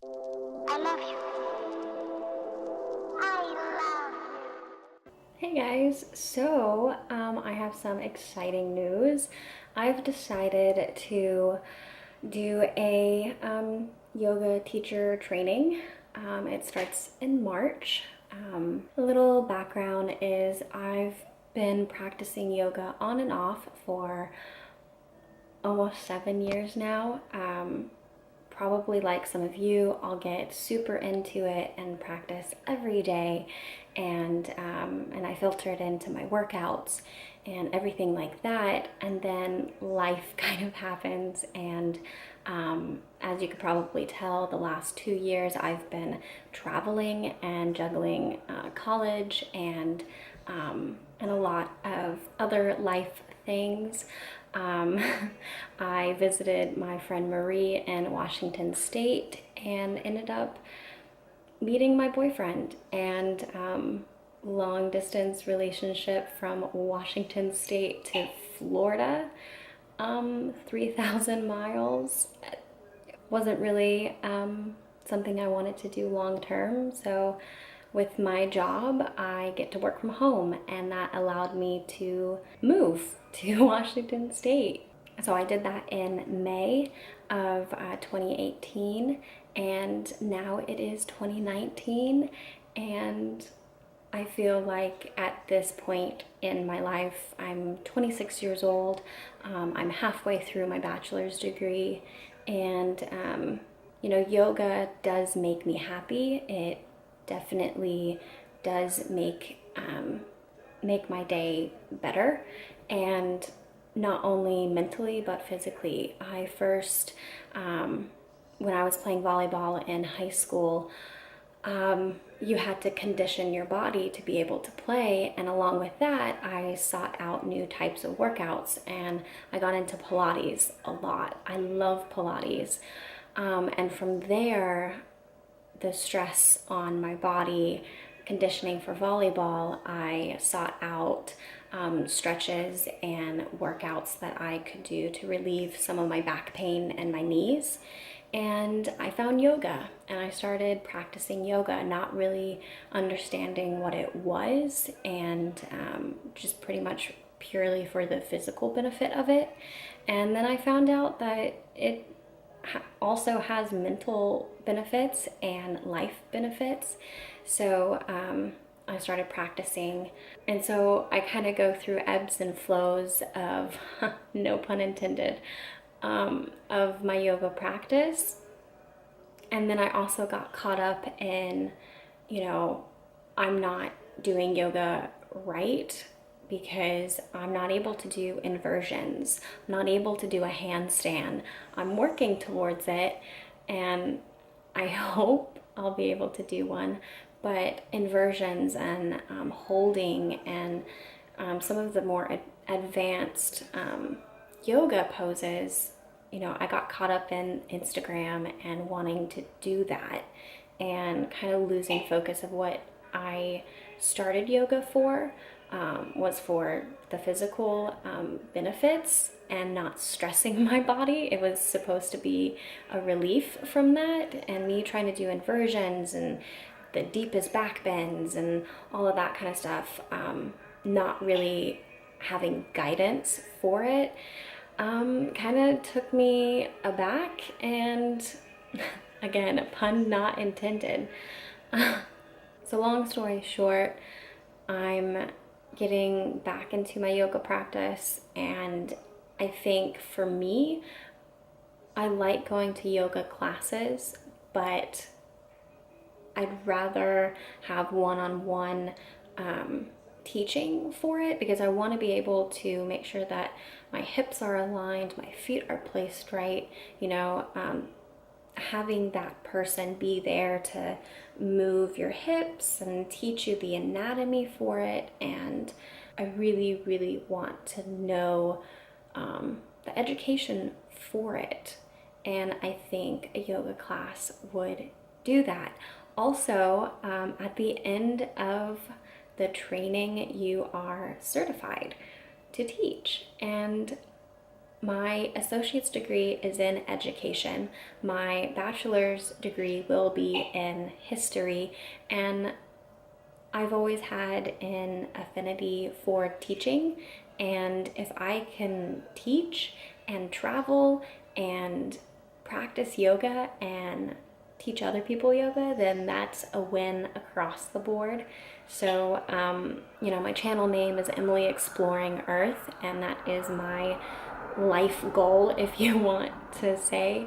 I love you. I love Hey guys, I have some exciting news. I've decided to do a yoga teacher training. It starts in March. A little background is I've been practicing yoga on and off for almost 7 years now. Probably like some of you, I'll get super into it and practice every day, and I filter it into my workouts and everything like that. And then life kind of happens, and as you could probably tell, the last 2 years I've been traveling and juggling college and a lot of other life things. Um, I visited my friend Marie in Washington State and ended up meeting my boyfriend, and long distance relationship from Washington State to Florida, 3,000 miles. Wasn't really something I wanted to do long term. So, with my job, I get to work from home, and that allowed me to move to Washington State. So, I did that in May of 2018, and now it is 2019, and I feel like at this point in my life, I'm 26 years old. I'm halfway through my bachelor's degree, and yoga does make me happy. It definitely does make my day better, and not only mentally but physically. I first, when I was playing volleyball in high school, you had to condition your body to be able to play. And along with that, I sought out new types of workouts, and I got into Pilates a lot. I love Pilates. And from there, the stress on my body, conditioning for volleyball, I sought out stretches and workouts that I could do to relieve some of my back pain and my knees. And I found yoga, and I started practicing yoga, not really understanding what it was, and just pretty much purely for the physical benefit of it. And then I found out that it also has mental benefits and life benefits. So I started practicing. And so I kind of go through ebbs and flows of, no pun intended, of my yoga practice. And then I also got caught up in, I'm not doing yoga right because I'm not able to do inversions. I'm not able to do a handstand. I'm working towards it, and I hope I'll be able to do one. But inversions and holding and some of the more advanced yoga poses, I got caught up in Instagram and wanting to do that, and kind of losing focus of what I started yoga for, was for the physical benefits and not stressing my body. It was supposed to be a relief from that, and me trying to do inversions and the deepest back bends and all of that kind of stuff, not really having guidance for it, kind of took me aback. And again, a pun not intended. So, long story short, I'm getting back into my yoga practice, and I think for me, I like going to yoga classes, but I'd rather have one-on-one teaching for it, because I want to be able to make sure that my hips are aligned, my feet are placed right, having that person be there to move your hips and teach you the anatomy for it. And I really, really want to know the education for it. And I think a yoga class would do that. Also, at the end of the training, you are certified to teach. And My associate's degree is in education. My bachelor's degree will be in history, and I've always had an affinity for teaching, and if I can teach and travel and practice yoga and teach other people yoga, then that's a win across the board. So, my channel name is Emily Exploring Earth, and that is my life goal, if you want to say.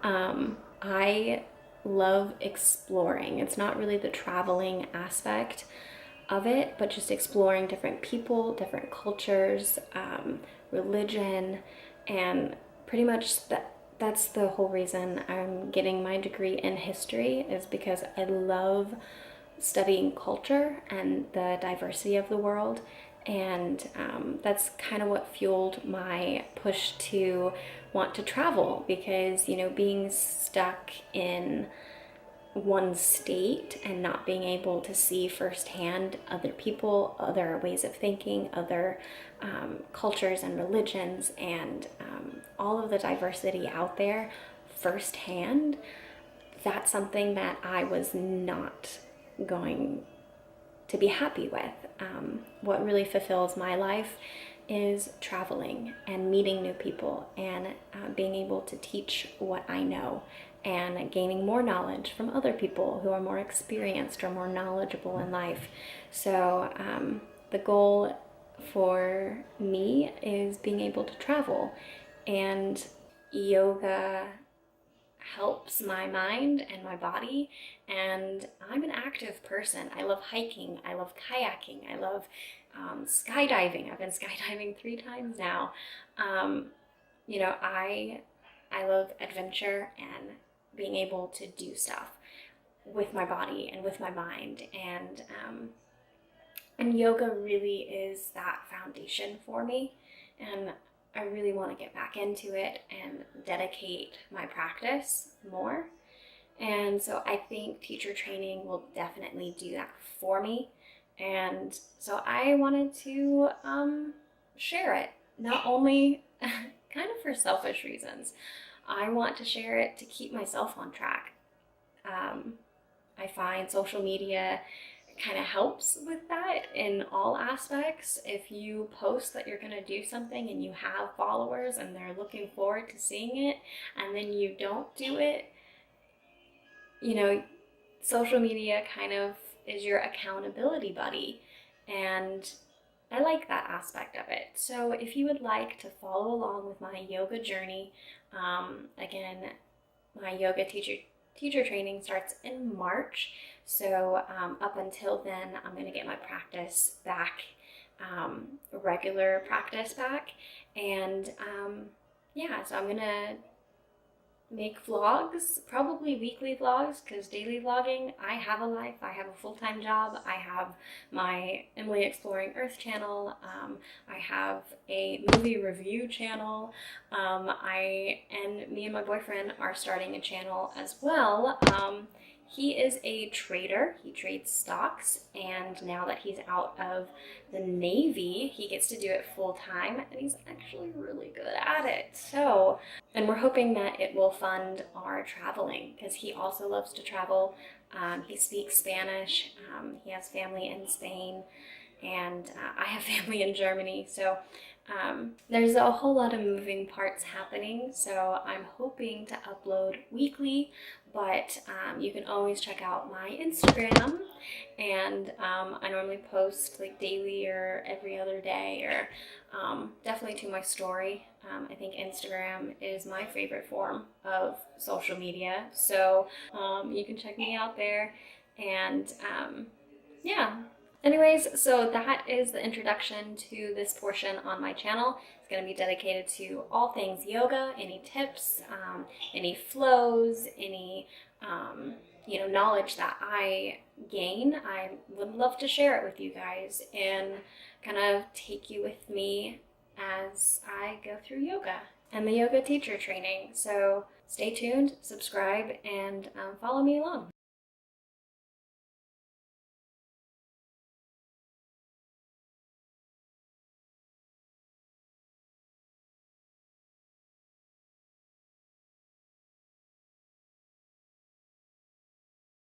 I love exploring. It's not really the traveling aspect of it, but just exploring different people, different cultures, religion, and pretty much that's the whole reason I'm getting my degree in history, is because I love studying culture and the diversity of the world. And that's kind of what fueled my push to want to travel, because, being stuck in one state and not being able to see firsthand other people, other ways of thinking, other cultures and religions, and all of the diversity out there firsthand, that's something that I was not going to be happy with. What really fulfills my life is traveling and meeting new people, and being able to teach what I know and gaining more knowledge from other people who are more experienced or more knowledgeable in life. So the goal for me is being able to travel, and yoga helps my mind and my body, and I'm an active person. I love hiking, I love kayaking, I love skydiving. I've been skydiving 3 times now. I love adventure and being able to do stuff with my body and with my mind, and yoga really is that foundation for me, and I really want to get back into it and dedicate my practice more. And so I think teacher training will definitely do that for me. And so I wanted to share it, not only kind of for selfish reasons. I want to share it to keep myself on track. I find social media kind of helps with that in all aspects. If you post that you're going to do something and you have followers and they're looking forward to seeing it, and then you don't do it, social media kind of is your accountability buddy, and I like that aspect of it. So if you would like to follow along with my yoga journey, again, my yoga teacher training starts in March. So up until then, I'm going to get my practice back, regular practice back. And so I'm going to make vlogs, probably weekly vlogs, because daily vlogging, I have a life, I have a full-time job, I have my Emily Exploring Earth channel, I have a movie review channel, me and my boyfriend are starting a channel as well. He is a trader. He trades stocks, and now that he's out of the Navy, he gets to do it full time, and he's actually really good at it. So, and we're hoping that it will fund our traveling, because he also loves to travel. He speaks Spanish. He has family in Spain, and I have family in Germany. So there's a whole lot of moving parts happening. So I'm hoping to upload weekly, but you can always check out my Instagram, and I normally post like daily or every other day, or definitely to my story. I think Instagram is my favorite form of social media, so you can check me out there. And anyways, so that is the introduction to this portion on my channel. It's going to be dedicated to all things yoga, any tips, any flows, any knowledge that I gain. I would love to share it with you guys and kind of take you with me as I go through yoga and the yoga teacher training. So stay tuned, subscribe, and follow me along.